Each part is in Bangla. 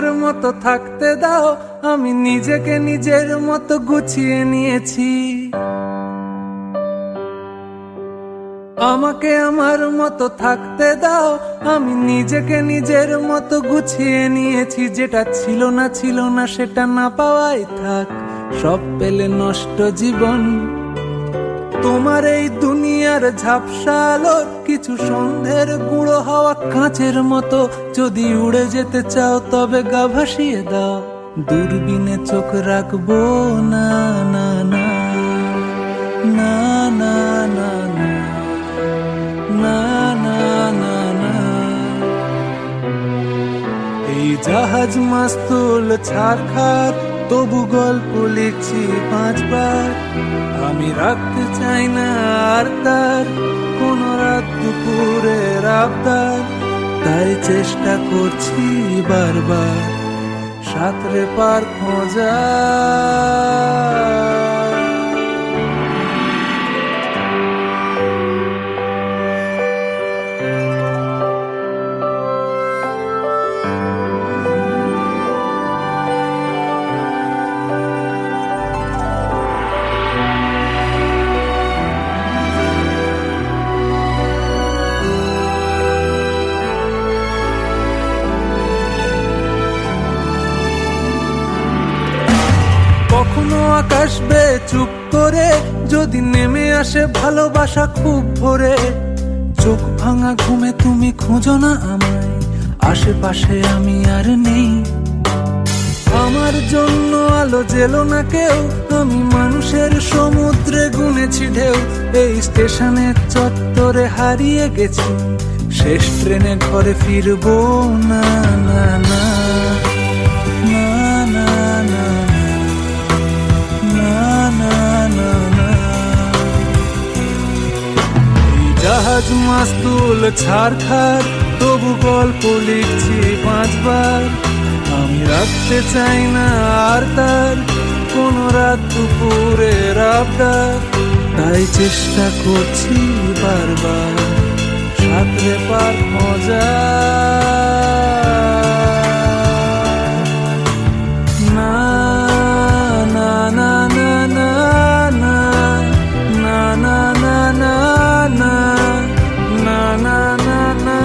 আমার মতো থাকতে দাও, আমি নিজেকে নিজের মতো গুছিয়ে নিয়েছি। আমাকে আমার মতো থাকতে দাও, আমি নিজেকে নিজের মতো গুছিয়ে নিয়েছি। যেটা ছিল না সেটা না পাওয়াই থাক, সব পেলে নষ্ট জীবন। তোমার এই দুনিয়ার ঝাপসা আলোর কিছু সন্ধ্যের গুঁড়ো হাওয়া কাঁচের মতো, যদি উড়ে যেতে চাও তবে গা ভাসিয়ে দাও। দূরবীনে চোখ রাখবো না না না না না না না না না না না। এই জাহাজ মাস্তুল ছারখার, তবু গল্প লিখছি 5 বার। আমি রাখতে চাই না আর তার কোন রাত দুপুরের আবদার, তাই চেষ্টা করছি বারবার সাঁতরে পার খোঁজা। কখনো আকাশ বে চুপ করে, যদি নেমে আসে ভালোবাসা খুব ভোরে। চোখ ভাঙা ঘুমে তুমি খোঁজো না আমায়, আশেপাশে আমি আর নেই। আমার জন্য আলো জেলো না কেউ, আমি মানুষের সমুদ্রে গুনেছি ঢেউ। এই স্টেশনের চত্বরে হারিয়ে গেছি, শেষ ট্রেনে ঘরে ফিরবো না না না না না না না না না না। এই জাহাজ মাস্তুল ছারখার, তবু গল্প লিখছি 5 বার। আমি রাখতে চাই না আর তার কোন রাত দুপুরের আবদার, তাই চেষ্টা করছি বারবার সাঁতরে পার মজা। না না না না না না না না না না না না না না না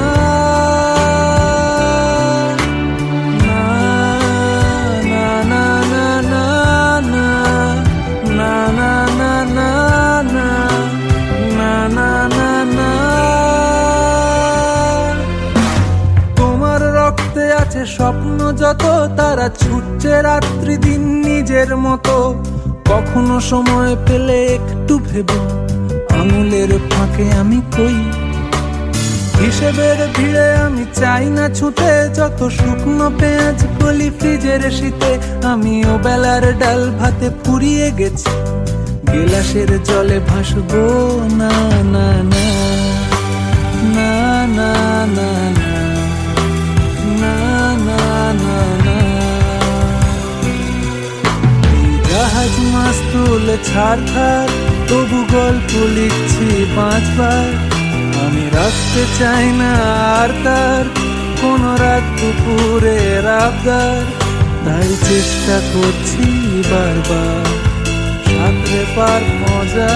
স্বপ্ন যত, তারা ছুটছে রাত্রি দিন নিজের মতো। কখনো সময় পেলে একটু ভেবো, আঙুলের ফাঁকে আমি কই। হিসেবের ভিড়ে আমি চাই না ছুটে, যত শুকনো পেঁয়াজ গলি ফ্রিজের শীতে। আমি ও বেলার ডাল ভাতে ফুরিয়ে গেছি, গেলাসের জলে ভাসবো না না না না না না না না না না। জাহাজ মাস্তুল ছারখার, তবু গল্প লিখছি 5 বার। আমি রাখতে চাই না আর তার কোন রাত দুপুরের আবদার, তাই চেষ্টা করছি বারবার সাঁতরে পার মজা।